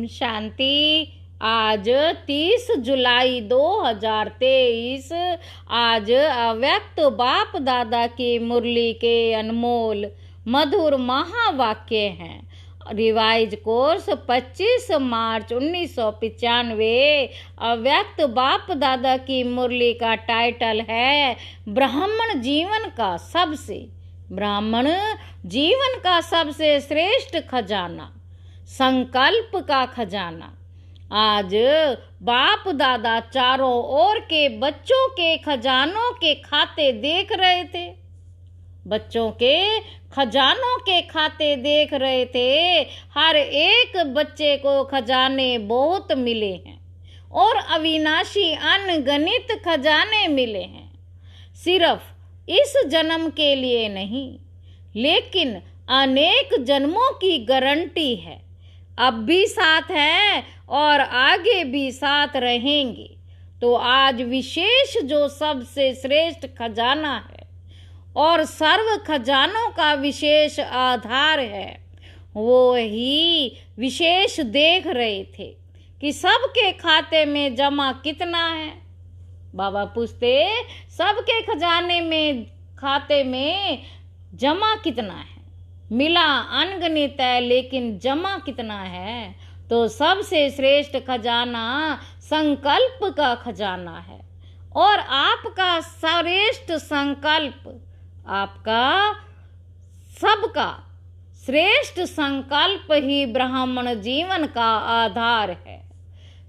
ओम शांति। आज 30 जुलाई 2023। आज अव्यक्त बाप दादा की मुरली के अनमोल मधुर महावाक्य हैं। रिवाइज कोर्स 25 मार्च 1995। अव्यक्त बाप दादा की मुरली का टाइटल है ब्राह्मण जीवन का सबसे श्रेष्ठ खजाना, संकल्प का खजाना। आज बाप दादा चारों ओर के बच्चों के खजानों के खाते देख रहे थे। बच्चों के खजानों के खाते देख रहे थे। हर एक बच्चे को खजाने बहुत मिले हैं और अविनाशी अनगणित खजाने मिले हैं। सिर्फ इस जन्म के लिए नहीं, लेकिन अनेक जन्मों की गारंटी है। अब भी साथ हैं और आगे भी साथ रहेंगे। तो आज विशेष जो सबसे श्रेष्ठ खजाना है और सर्व खजानों का विशेष आधार है, वो ही विशेष देख रहे थे कि सबके खाते में जमा कितना है। बाबा पूछते, सबके खजाने में खाते में जमा कितना है? मिला अनगिनत है, लेकिन जमा कितना है? तो सबसे श्रेष्ठ खजाना संकल्प का खजाना है। और आपका श्रेष्ठ संकल्प, आपका सबका श्रेष्ठ संकल्प ही ब्राह्मण जीवन का आधार है।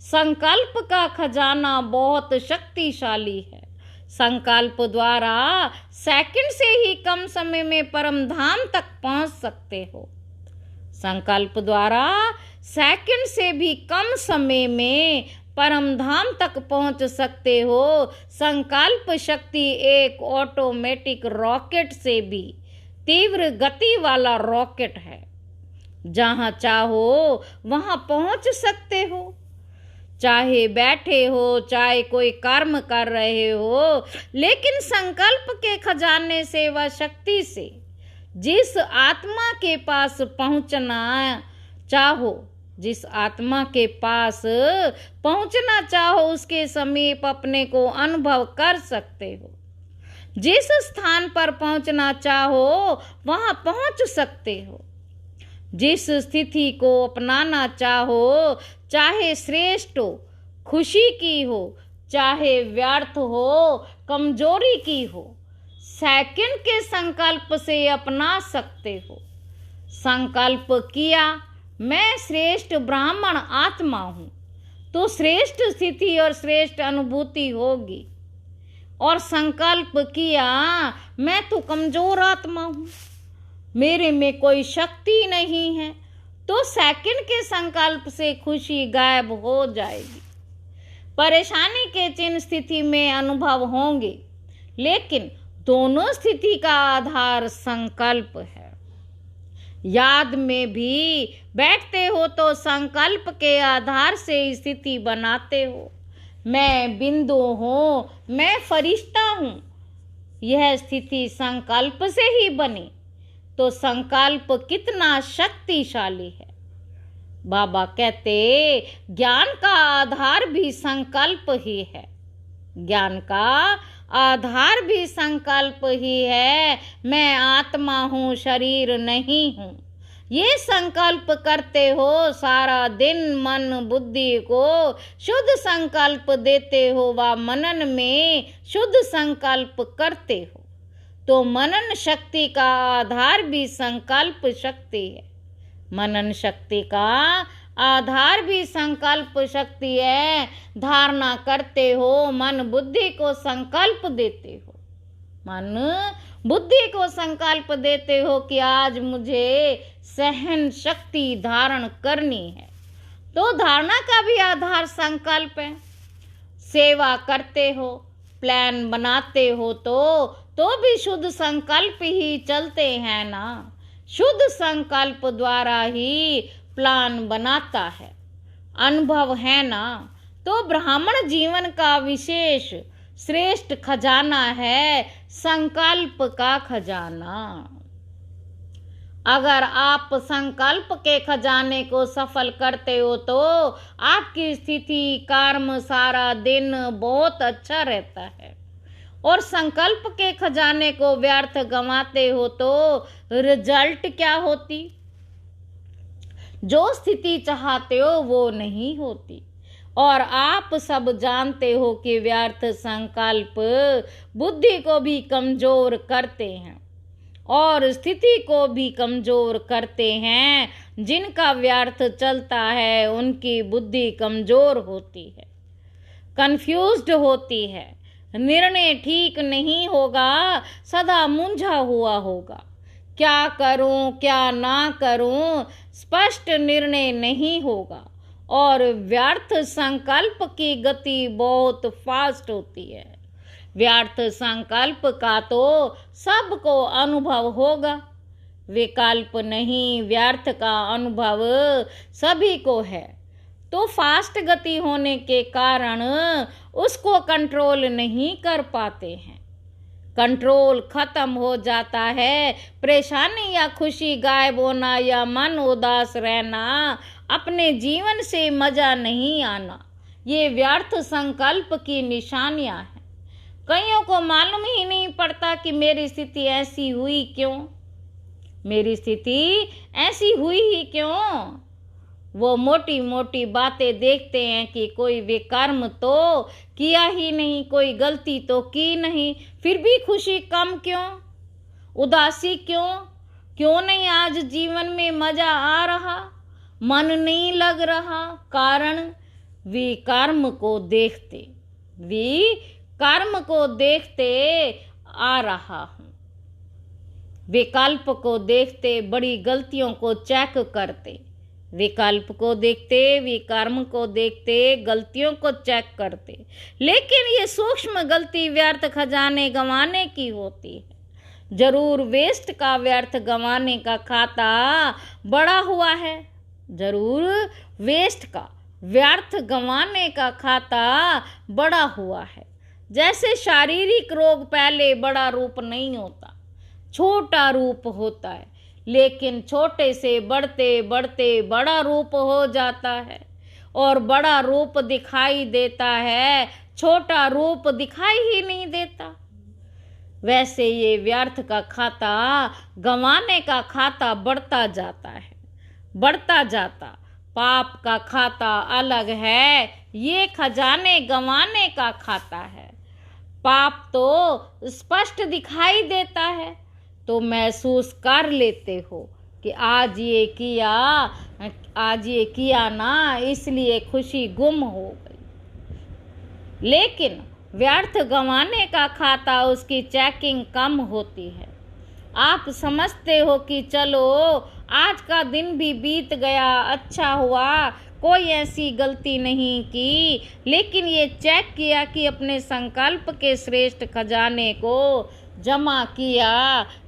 संकल्प का खजाना बहुत शक्तिशाली है। संकल्प द्वारा सेकंड से ही कम समय में परम धाम तक पहुंच सकते हो। संकल्प द्वारा सेकंड से भी कम समय में परम धाम तक पहुंच सकते हो। संकल्प शक्ति एक ऑटोमेटिक रॉकेट से भी तीव्र गति वाला रॉकेट है। जहां चाहो वहां पहुंच सकते हो। चाहे बैठे हो, चाहे कोई कर्म कर रहे हो, लेकिन संकल्प के खजाने से व शक्ति से जिस आत्मा के पास पहुंचना चाहो, जिस आत्मा के पास पहुंचना चाहो, उसके समीप अपने को अनुभव कर सकते हो। जिस स्थान पर पहुंचना चाहो वहां पहुंच सकते हो। जिस स्थिति को अपनाना चाहो, चाहे श्रेष्ठ हो, खुशी की हो, चाहे व्यर्थ हो, कमजोरी की हो, सेकंड के संकल्प से अपना सकते हो। संकल्प किया मैं श्रेष्ठ ब्राह्मण आत्मा हूं, तो श्रेष्ठ स्थिति और श्रेष्ठ अनुभूति होगी। और संकल्प किया मैं तो कमजोर आत्मा हूं, मेरे में कोई शक्ति नहीं है, तो सेकंड के संकल्प से खुशी गायब हो जाएगी। परेशानी के चिन्ह स्थिति में अनुभव होंगे, लेकिन दोनों स्थिति का आधार संकल्प है। याद में भी बैठते हो तो संकल्प के आधार से स्थिति बनाते हो। मैं बिंदु हूँ, मैं फरिश्ता हूँ, यह स्थिति संकल्प से ही बनी। तो संकल्प कितना शक्तिशाली है। बाबा कहते ज्ञान का आधार भी संकल्प ही है। ज्ञान का आधार भी संकल्प ही है। मैं आत्मा हूँ, शरीर नहीं हूँ। ये संकल्प करते हो सारा दिन, मन बुद्धि को शुद्ध संकल्प देते हो व मनन में शुद्ध संकल्प करते हो। तो मनन शक्ति का आधार भी संकल्प शक्ति है। मनन शक्ति का आधार भी संकल्प शक्ति है। धारणा करते हो, मन बुद्धि को संकल्प देते हो। मन बुद्धि को संकल्प देते हो कि आज मुझे सहन शक्ति धारण करनी है, तो धारणा का भी आधार संकल्प है। सेवा करते हो, प्लान बनाते हो, तो भी शुद्ध संकल्प ही चलते हैं ना। शुद्ध संकल्प द्वारा ही प्लान बनाता है, अनुभव है ना। तो ब्राह्मण जीवन का विशेष श्रेष्ठ खजाना है संकल्प का खजाना। अगर आप संकल्प के खजाने को सफल करते हो तो आपकी स्थिति, कर्म, सारा दिन बहुत अच्छा रहता है। और संकल्प के खजाने को व्यर्थ गंवाते हो तो रिजल्ट क्या होती? जो स्थिति चाहते हो वो नहीं होती। और आप सब जानते हो कि व्यर्थ संकल्प बुद्धि को भी कमजोर करते हैं और स्थिति को भी कमजोर करते हैं। जिनका व्यर्थ चलता है उनकी बुद्धि कमजोर होती है, कंफ्यूज्ड होती है, निर्णय ठीक नहीं होगा, सदा मूंझा हुआ होगा। क्या करूं क्या ना करूं, स्पष्ट निर्णय नहीं होगा। और व्यर्थ संकल्प की गति बहुत फास्ट होती है। व्यर्थ संकल्प का तो सबको अनुभव होगा, विकल्प नहीं, व्यर्थ का अनुभव सभी को है। तो फास्ट गति होने के कारण उसको कंट्रोल नहीं कर पाते हैं। कंट्रोल खत्म हो जाता है, परेशानी या खुशी गायब होना या मन उदास रहना, अपने जीवन से मजा नहीं आना, ये व्यर्थ संकल्प की निशानियां हैं। कईयों को मालूम ही नहीं पड़ता कि मेरी स्थिति ऐसी हुई क्यों, मेरी स्थिति ऐसी हुई ही क्यों। वो मोटी मोटी बातें देखते हैं कि कोई विकर्म तो किया ही नहीं, कोई गलती तो की नहीं, फिर भी खुशी कम क्यों, उदासी क्यों, क्यों नहीं आज जीवन में मजा आ रहा, मन नहीं लग रहा। कारण विकर्म को देखते, विकर्म को देखते आ रहा हूँ। विकल्प को देखते बड़ी गलतियों को चेक करते, विकल्प को देखते, विकर्म को देखते, गलतियों को चेक करते। लेकिन ये सूक्ष्म गलती व्यर्थ खजाने गंवाने की होती है। जरूर वेस्ट का व्यर्थ गंवाने का खाता बड़ा हुआ है, जरूर वेस्ट का व्यर्थ गंवाने का खाता बड़ा हुआ है। जैसे शारीरिक रोग पहले बड़ा रूप नहीं होता, छोटा रूप होता है, लेकिन छोटे से बढ़ते बढ़ते बड़ा रूप हो जाता है और बड़ा रूप दिखाई देता है, छोटा रूप दिखाई ही नहीं देता। वैसे ये व्यर्थ का खाता गंवाने का खाता बढ़ता जाता है, बढ़ता जाता। पाप का खाता अलग है, ये खजाने गंवाने का खाता है। पाप तो स्पष्ट दिखाई देता है तो महसूस कर लेते हो कि आज ये किया ना, इसलिए खुशी गुम हो गई। लेकिन व्यर्थ गंवाने का खाता उसकी चेकिंग कम होती है। आप समझते हो कि चलो आज का दिन भी बीत गया, अच्छा हुआ, कोई ऐसी गलती नहीं की, लेकिन ये चेक किया कि अपने संकल्प के श्रेष्ठ खजाने को जमा किया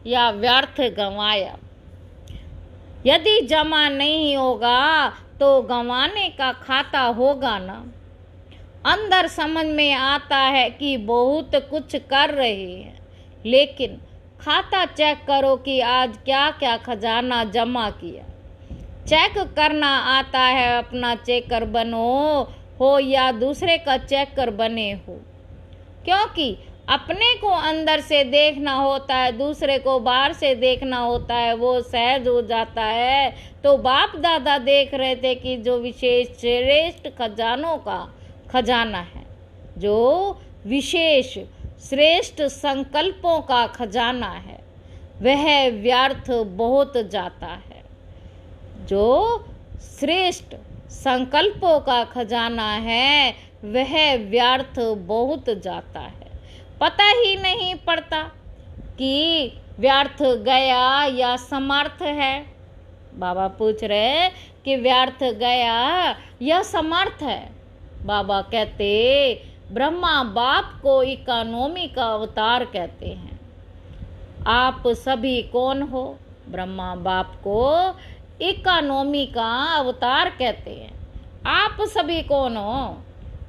या व्यर्थ गंवाया। यदि जमा नहीं होगा तो गंवाने का खाता होगा ना। अंदर समझ में आता है कि बहुत कुछ कर रहे हैं, लेकिन खाता चेक करो कि आज क्या क्या खजाना जमा किया। चेक करना आता है, अपना चेकर बनो हो या दूसरे का चेकर बने हो। क्योंकि अपने को अंदर से देखना होता है, दूसरे को बाहर से देखना होता है, वो सहज हो जाता है। तो बाप दादा देख रहे थे कि जो विशेष श्रेष्ठ खजानों का खजाना है, जो विशेष श्रेष्ठ संकल्पों का खजाना है, वह व्यर्थ बहुत जाता है। जो श्रेष्ठ संकल्पों का खजाना है वह व्यर्थ बहुत जाता है। पता ही नहीं पड़ता कि व्यर्थ गया या समर्थ है। बाबा पूछ रहे कि व्यर्थ गया या समर्थ है। बाबा कहते ब्रह्मा बाप को इकोनॉमी का अवतार कहते हैं। आप सभी कौन हो? ब्रह्मा बाप को इकोनॉमी का अवतार कहते हैं। आप सभी कौन हो?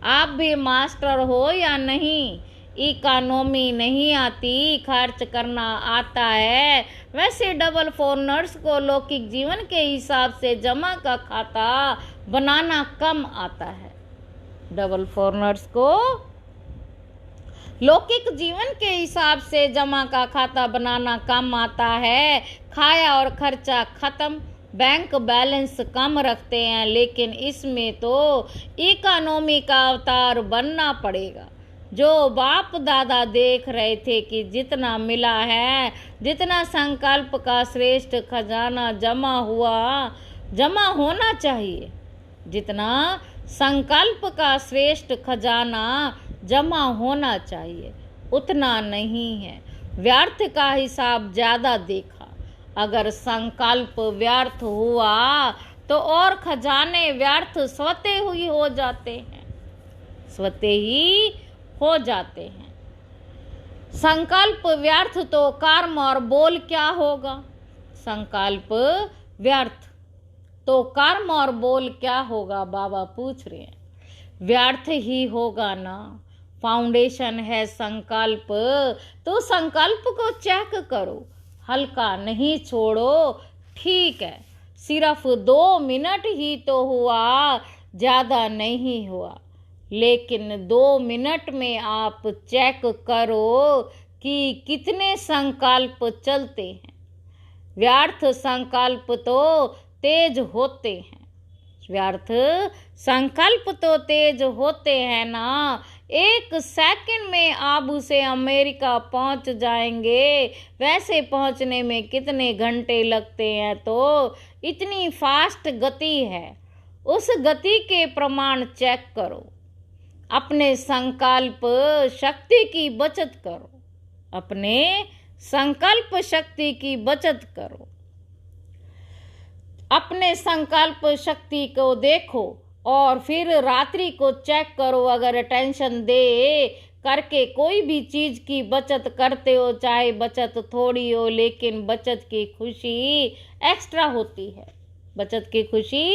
आप भी मास्टर हो या नहीं, इकोनॉमी नहीं आती, खर्च करना आता है। वैसे डबल फोरनर्स को लौकिक जीवन के हिसाब से जमा का खाता बनाना कम आता है। डबल फोरनर्स को लौकिक जीवन के हिसाब से जमा का खाता बनाना कम आता है। खाया और खर्चा खत्म, बैंक बैलेंस कम रखते हैं, लेकिन इसमें तो इकोनॉमी का अवतार बनना पड़ेगा। जो बाप दादा देख रहे थे कि जितना मिला है, जितना संकल्प का श्रेष्ठ खजाना जमा होना चाहिए, जितना संकल्प का श्रेष्ठ खजाना जमा होना चाहिए, उतना नहीं है। व्यर्थ का हिसाब ज़्यादा देखा। अगर संकल्प व्यर्थ हुआ तो और खजाने व्यर्थ स्वतः ही हो जाते हैं, स्वतः ही हो जाते हैं। संकल्प व्यर्थ तो कर्म और बोल क्या होगा? संकल्प व्यर्थ तो कर्म और बोल क्या होगा? बाबा पूछ रहे हैं। व्यर्थ ही होगा ना। फाउंडेशन है संकल्प, तो संकल्प को चेक करो, हल्का नहीं छोड़ो। ठीक है, सिर्फ 2 मिनट ही तो हुआ, ज़्यादा नहीं हुआ, लेकिन 2 मिनट में आप चेक करो कि कितने संकल्प चलते हैं। व्यर्थ संकल्प तो तेज होते हैं, व्यर्थ संकल्प तो तेज होते हैं ना। 1 सेकंड में आबू से अमेरिका पहुंच जाएंगे, वैसे पहुंचने में कितने घंटे लगते हैं? तो इतनी फास्ट गति है। उस गति के प्रमाण चेक करो। अपने संकल्प शक्ति की बचत करो, अपने संकल्प शक्ति की बचत करो। अपने संकल्प शक्ति को देखो और फिर रात्रि को चेक करो। अगर टेंशन दे करके कोई भी चीज़ की बचत करते हो, चाहे बचत थोड़ी हो, लेकिन बचत की खुशी एक्स्ट्रा होती है, बचत की खुशी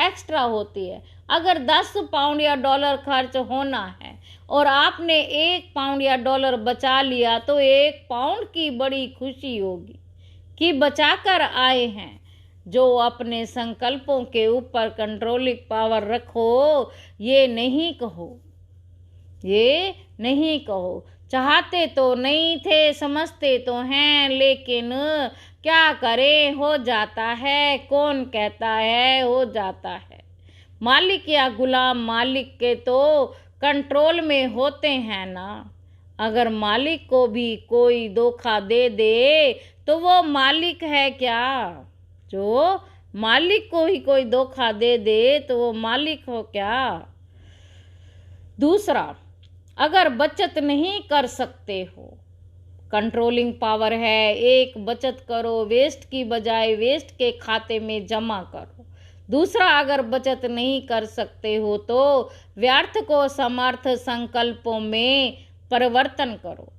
एक्स्ट्रा होती है। अगर 10 पाउंड या डॉलर खर्च होना है और आपने 1 पाउंड या डॉलर बचा लिया, तो 1 पाउंड की बड़ी खुशी होगी कि बचा कर आए हैं। जो अपने संकल्पों के ऊपर कंट्रोलिंग पावर रखो, ये नहीं कहो, ये नहीं कहो चाहते तो नहीं थे, समझते तो हैं, लेकिन क्या करें, हो जाता है। कौन कहता है हो जाता है? मालिक या गुलाम मालिक के तो कंट्रोल में होते हैं ना। अगर मालिक को भी कोई धोखा दे दे तो वो मालिक है क्या? जो मालिक को ही कोई धोखा दे दे तो वो मालिक हो क्या? दूसरा, अगर बचत नहीं कर सकते हो, कंट्रोलिंग पावर है, 1 बचत करो, वेस्ट की बजाय वेस्ट के खाते में जमा करो। दूसरा, अगर बचत नहीं कर सकते हो तो व्यर्थ को समर्थ संकल्पों में परिवर्तन करो।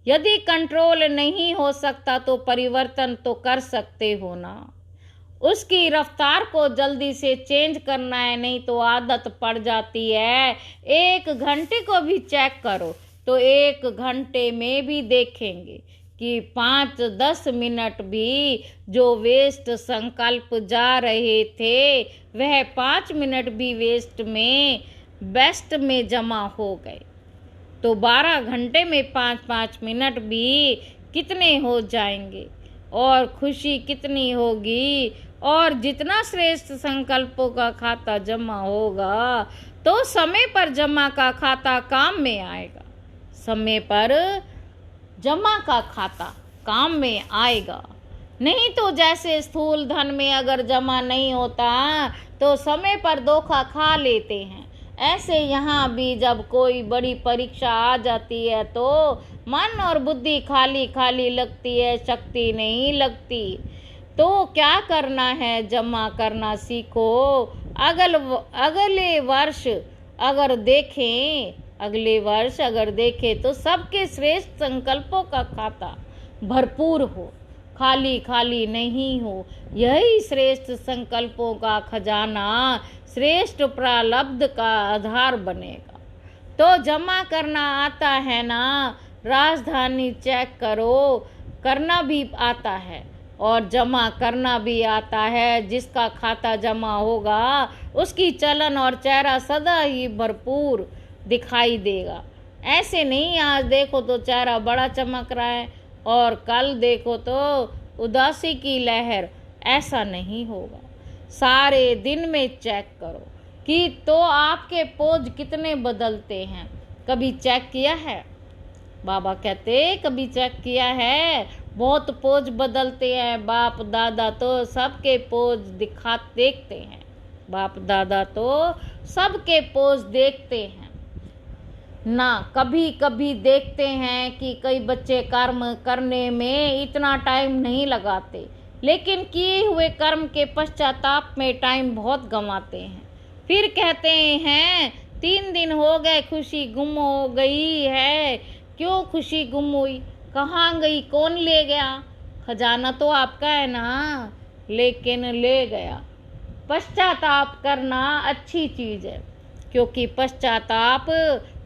यदि कंट्रोल नहीं हो सकता तो परिवर्तन तो कर सकते हो ना। उसकी रफ्तार को जल्दी से चेंज करना है, नहीं तो आदत पड़ जाती है। 1 घंटे को भी चेक करो तो 1 घंटे में भी देखेंगे कि 5-10 मिनट भी जो वेस्ट संकल्प जा रहे थे, वह 5 मिनट भी वेस्ट में बेस्ट में जमा हो गए। तो 12 घंटे में 5-5 मिनट भी कितने हो जाएंगे और खुशी कितनी होगी। और जितना श्रेष्ठ संकल्पों का खाता जमा होगा तो समय पर जमा का खाता काम में आएगा, समय पर जमा का खाता काम में आएगा। नहीं तो जैसे स्थूल धन में अगर जमा नहीं होता तो समय पर धोखा खा लेते हैं, ऐसे यहाँ भी जब कोई बड़ी परीक्षा आ जाती है तो मन और बुद्धि खाली खाली लगती है, शक्ति नहीं लगती। तो क्या करना है? जमा करना सीखो। अगले वर्ष अगर देखें तो सबके श्रेष्ठ संकल्पों का खाता भरपूर हो, खाली खाली नहीं हो। यही श्रेष्ठ संकल्पों का खजाना श्रेष्ठ प्रारब्ध का आधार बनेगा। तो जमा करना आता है ना, राजधानी चेक करो, करना भी आता है और जमा करना भी आता है। जिसका खाता जमा होगा उसकी चलन और चेहरा सदा ही भरपूर दिखाई देगा। ऐसे नहीं आज देखो तो चेहरा बड़ा चमक रहा है और कल देखो तो उदासी की लहर, ऐसा नहीं होगा। सारे दिन में चेक करो कि तो आपके पोज कितने बदलते हैं, कभी चेक किया है? बाबा कहते कभी चेक किया है? बहुत पोज बदलते हैं। बाप दादा तो सबके पोज देखते हैं। बाप दादा तो सबके पोज देखते हैं ना। कभी कभी देखते हैं कि कई बच्चे कर्म करने में इतना टाइम नहीं लगाते, लेकिन किए हुए कर्म के पश्चाताप में टाइम बहुत गंवाते हैं। फिर कहते हैं 3 दिन हो गए, खुशी गुम हो गई है। क्यों खुशी गुम हुई? कहाँ गई? कौन ले गया? खजाना तो आपका है ना, लेकिन ले गया। पश्चाताप करना अच्छी चीज़ है, क्योंकि पश्चाताप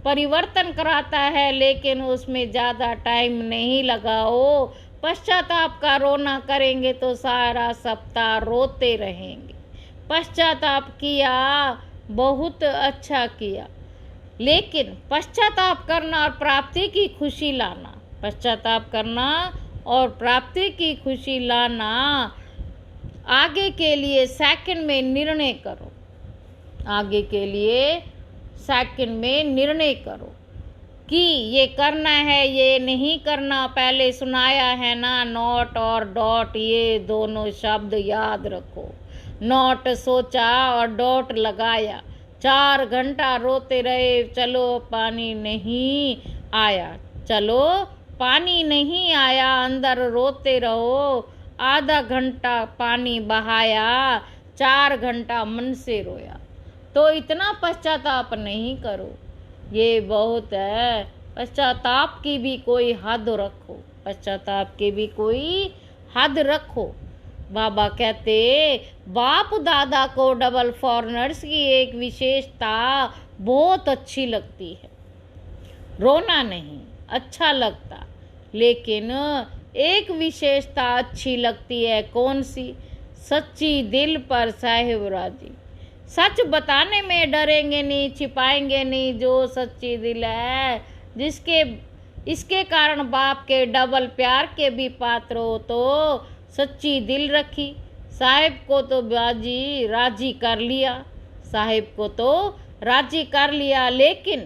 परिवर्तन कराता है, लेकिन उसमें ज़्यादा टाइम नहीं लगाओ। पश्चाताप का रोना करेंगे तो सारा सप्ताह रोते रहेंगे। पश्चाताप किया, बहुत अच्छा किया, लेकिन पश्चाताप करना और प्राप्ति की खुशी लाना, पश्चाताप करना और प्राप्ति की खुशी लाना, आगे के लिए सेकंड में निर्णय करो। आगे के लिए सेकंड में निर्णय करो कि ये करना है, ये नहीं करना। पहले सुनाया है ना, नॉट और डॉट, ये दोनों शब्द याद रखो। नॉट सोचा और डॉट लगाया। 4 घंटा रोते रहे, चलो पानी नहीं आया, चलो पानी नहीं आया, अंदर रोते रहो। आधा घंटा पानी बहाया, 4 घंटा मन से रोया। तो इतना पश्चाताप नहीं करो, ये बहुत है। पश्चाताप की भी कोई हद रखो, पश्चाताप की भी कोई हद रखो। बाबा कहते बाप दादा को डबल फॉरनर्स की एक विशेषता बहुत अच्छी लगती है। रोना नहीं अच्छा लगता, लेकिन एक विशेषता अच्छी लगती है। कौन सी? सच्ची दिल पर साहिब राजी। सच बताने में डरेंगे नहीं, छिपाएंगे नहीं। जो सच्ची दिल है, इसके कारण बाप के डबल प्यार के भी पात्र हो। तो सच्ची दिल रखी, साहिब को तो बाजी राजी कर लिया, साहिब को तो राजी कर लिया, लेकिन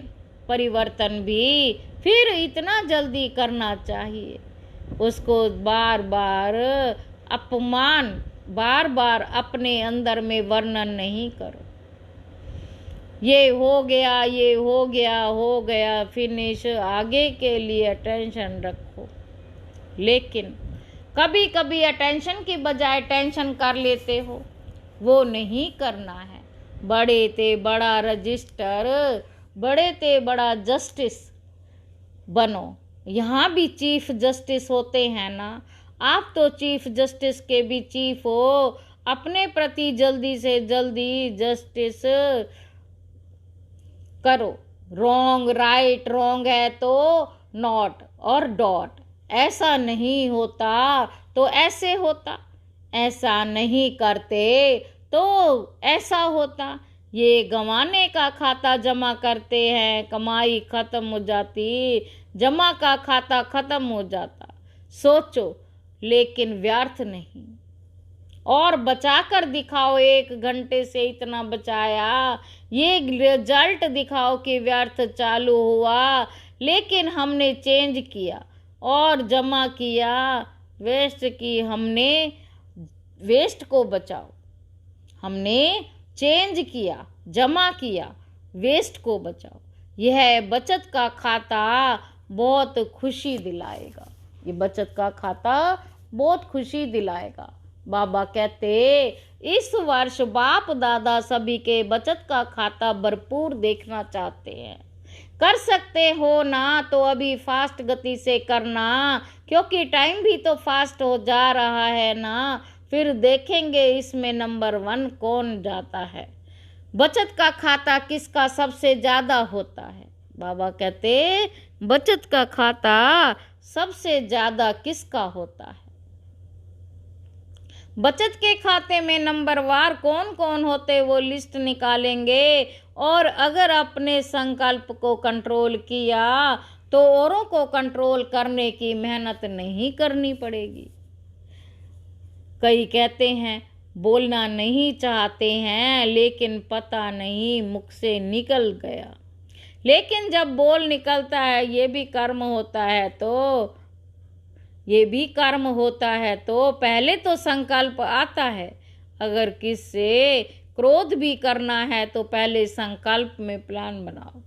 परिवर्तन भी फिर इतना जल्दी करना चाहिए। उसको बार बार अपमान, बार बार अपने अंदर में वर्णन नहीं करो। ये हो गया, ये हो गया, हो गया, फिनिश। आगे के लिए अटेंशन रखो, लेकिन कभी कभी अटेंशन की बजाय टेंशन कर लेते हो, वो नहीं करना है। बड़े ते बड़ा रजिस्टर, बड़े ते बड़ा जस्टिस बनो। यहाँ भी चीफ जस्टिस होते हैं ना, आप तो चीफ जस्टिस के भी चीफ हो। अपने प्रति जल्दी से जल्दी जस्टिस करो। रॉन्ग राइट, रॉन्ग है तो नॉट और डॉट। ऐसा नहीं होता तो ऐसे होता, ऐसा नहीं करते तो ऐसा होता। ये गंवाने का खाता जमा करते हैं, कमाई खत्म हो जाती, जमा का खाता खत्म हो जाता। सोचो, लेकिन व्यर्थ नहीं। और बचा कर दिखाओ, 1 घंटे से इतना बचाया, ये रिजल्ट दिखाओ कि व्यर्थ चालू हुआ, लेकिन हमने चेंज किया और जमा किया। वेस्ट की हमने, वेस्ट को बचाओ। हमने चेंज किया, जमा किया, वेस्ट को बचाओ। यह बचत का खाता बहुत खुशी दिलाएगा। ये बचत का खाता बहुत खुशी दिलाएगा। बाबा कहते इस वर्ष बाप दादा सभी के बचत का खाता भरपूर देखना चाहते हैं। कर सकते हो ना तो अभी फास्ट गति से करना, क्योंकि टाइम भी तो फास्ट हो जा रहा है ना। फिर देखेंगे इसमें नंबर 1 कौन जाता है। बचत का खाता किसका सबसे ज़्यादा होता है? बाबा कहते बचत का खाता सबसे ज्यादा किसका होता है? बचत के खाते में नंबरवार कौन कौन होते वो लिस्ट निकालेंगे, और अगर अपने संकल्प को कंट्रोल किया तो औरों को कंट्रोल करने की मेहनत नहीं करनी पड़ेगी। कई कहते हैं बोलना नहीं चाहते हैं, लेकिन पता नहीं मुख से निकल गया। लेकिन जब बोल निकलता है ये भी कर्म होता है तो पहले तो संकल्प आता है। अगर किससे क्रोध भी करना है तो पहले संकल्प में प्लान बनाओ।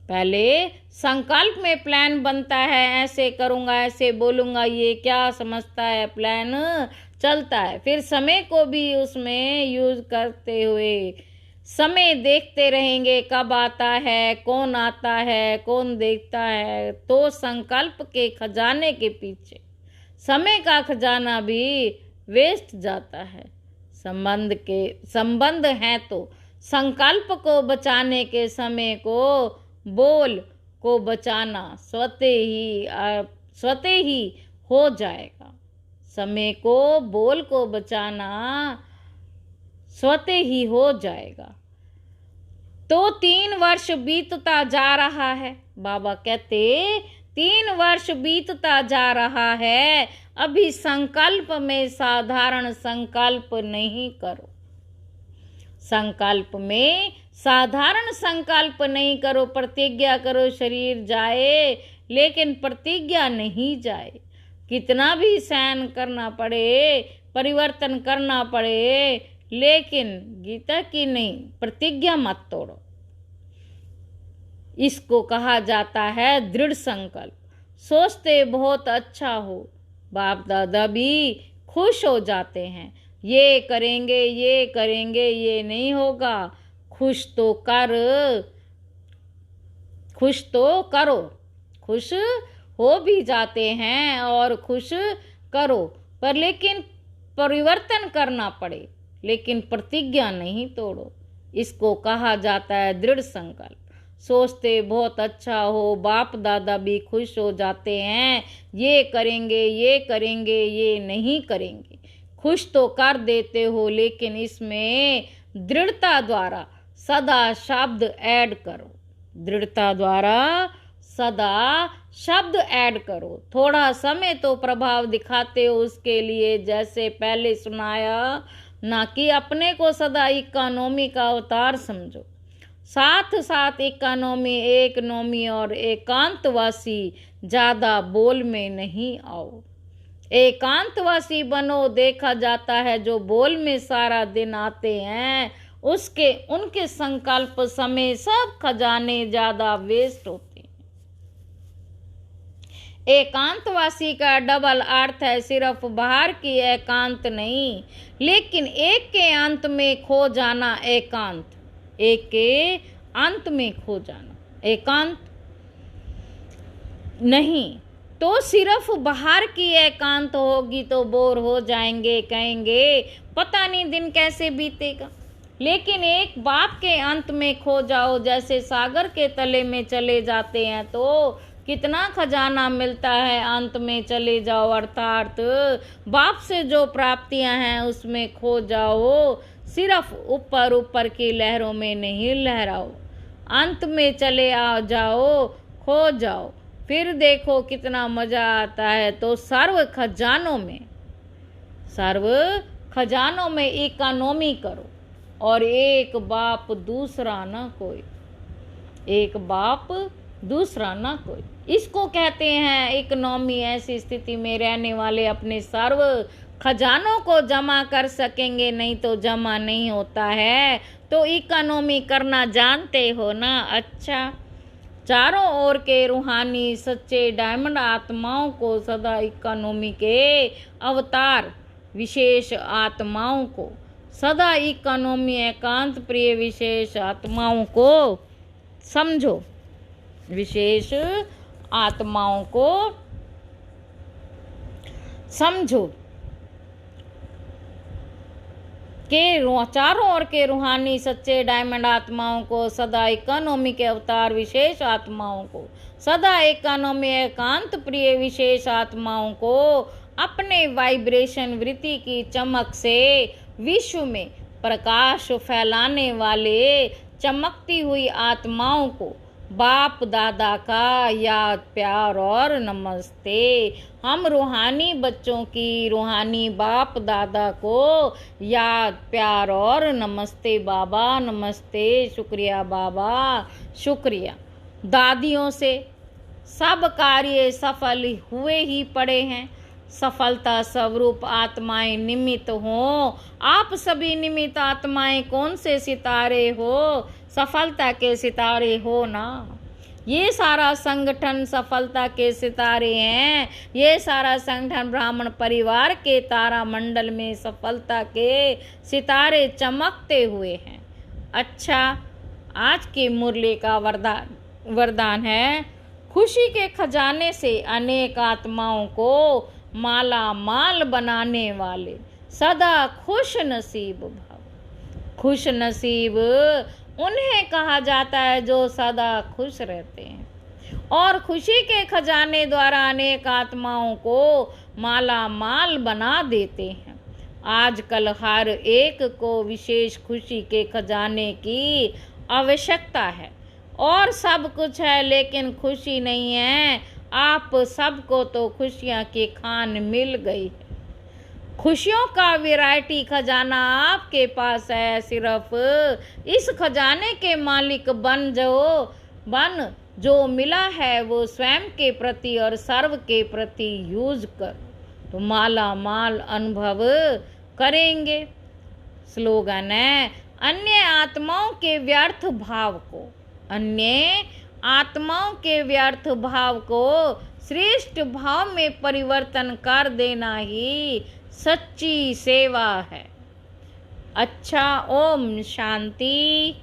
पहले संकल्प में प्लान बनता है, ऐसे करूंगा, ऐसे बोलूंगा, ये क्या समझता है, प्लान चलता है। फिर समय को भी उसमें यूज करते हुए समय देखते रहेंगे कब आता है, कौन आता है, कौन देखता है। तो संकल्प के खजाने के पीछे समय का खजाना भी वेस्ट जाता है। संबंध है तो संकल्प को बचाने के समय को बोल को बचाना स्वतः ही हो जाएगा। समय को बोल को बचाना स्वतः ही हो जाएगा। तो 3 वर्ष बीतता जा रहा है। बाबा कहते 3 वर्ष बीतता जा रहा है, अभी संकल्प में साधारण संकल्प नहीं करो। संकल्प में साधारण संकल्प नहीं करो। प्रतिज्ञा करो शरीर जाए, लेकिन प्रतिज्ञा नहीं जाए। कितना भी सहन करना पड़े, परिवर्तन करना पड़े, लेकिन गीता की नहीं, प्रतिज्ञा मत तोड़ो। इसको कहा जाता है दृढ़ संकल्प। सोचते बहुत अच्छा हो, बाप दादा भी खुश हो जाते हैं। ये करेंगे, ये करेंगे, ये नहीं होगा, खुश तो करो। खुश हो भी जाते हैं और खुश करो, पर लेकिन परिवर्तन करना पड़े, लेकिन प्रतिज्ञा नहीं तोड़ो। इसको कहा जाता है दृढ़ संकल्प। सोचते बहुत अच्छा हो, बाप दादा भी खुश हो जाते हैं। ये करेंगे, ये करेंगे, ये नहीं करेंगे, खुश तो कर देते हो, लेकिन इसमें दृढ़ता द्वारा सदा शब्द ऐड करो। दृढ़ता द्वारा सदा शब्द ऐड करो। थोड़ा समय तो प्रभाव दिखाते हो उसके लिए, जैसे पहले सुनाया, ना कि अपने को सदा इकोनॉमी का अवतार समझो। साथ साथ इकोनॉमी और एकांतवासी ज्यादा बोल में नहीं आओ। एकांतवासी बनो। देखा जाता है जो बोल में सारा दिन आते हैं उनके संकल्प समय सब खजाने ज्यादा वेस्ट होते हैं। एकांतवासी का डबल अर्थ है, सिर्फ बाहर की एकांत नहीं, लेकिन एक के अंत में खो जाना एकांत। एक के अंत में खो जाना एकांत नहीं। तो सिर्फ बाहर की एकांत होगी तो बोर हो जाएंगे, कहेंगे पता नहीं दिन कैसे बीतेगा। लेकिन एक बाप के अंत में खो जाओ, जैसे सागर के तले में चले जाते हैं तो कितना खजाना मिलता है। अंत में चले जाओ, अर्थात बाप से जो प्राप्तियां हैं उसमें खो जाओ। सिर्फ ऊपर ऊपर की लहरों में नहीं लहराओ, अंत में चले जाओ, खो जाओ, फिर देखो कितना मजा आता है। तो सर्व खजानों में इकोनॉमी करो, और एक बाप दूसरा ना कोई, एक बाप दूसरा ना कोई। इसको कहते हैं इकोनॉमी। ऐसी स्थिति में रहने वाले अपने सर्व खजानों को जमा कर सकेंगे, नहीं तो जमा नहीं होता है। तो इकोनॉमी करना जानते हो ना? अच्छा, चारों ओर के रूहानी सच्चे डायमंड आत्माओं को सदा इकोनॉमी के अवतार विशेष आत्माओं को सदा इकोनॉमी एकांत प्रिय विशेष आत्माओं को समझो। विशेष आत्माओं को समझो। चारों ओर के रूहानी सच्चे डायमंड आत्माओं को, सदा इकोनॉमी के अवतार विशेष आत्माओं को, सदा इकोनॉमी एकांत प्रिय विशेष आत्माओं को अपने वाइब्रेशन वृत्ति की चमक से विश्व में प्रकाश फैलाने वाले चमकती हुई आत्माओं को बाप दादा का याद प्यार और नमस्ते। हम रूहानी बच्चों की रूहानी बाप दादा को याद प्यार और नमस्ते बाबा, नमस्ते, शुक्रिया बाबा, शुक्रिया। दादियों से सब कार्य सफल हुए ही पड़े हैं। सफलता स्वरूप आत्माएं निमित्त हो। आप सभी निमित्त आत्माएं कौन से सितारे हो? सफलता के सितारे हो ना। ये सारा संगठन सफलता के सितारे हैं। ये सारा संगठन ब्राह्मण परिवार के तारा मंडल में सफलता के सितारे चमकते हुए हैं। अच्छा, आज की मुरली का वरदान है, खुशी के खजाने से अनेक आत्माओं को माला माल बनाने वाले सदा खुश नसीब भव। खुश नसीब उन्हें कहा जाता है जो सदा खुश रहते हैं और खुशी के खजाने द्वारा अनेक आत्माओं को माला माल बना देते हैं। आजकल हर एक को विशेष खुशी के खजाने की आवश्यकता है और सब कुछ है लेकिन खुशी नहीं है। आप सबको तो खुशियाँ की खान मिल गई है। खुशियों का वैरायटी खजाना आपके पास है। सिर्फ इस खजाने के मालिक बन जो मिला है वो स्वयं के प्रति और सर्व के प्रति यूज कर तो माला माल अनुभव करेंगे। स्लोगन है, अन्य आत्माओं के व्यर्थ भाव को श्रेष्ठ भाव में परिवर्तन कर देना ही सच्ची सेवा है। अच्छा, ओम शांति।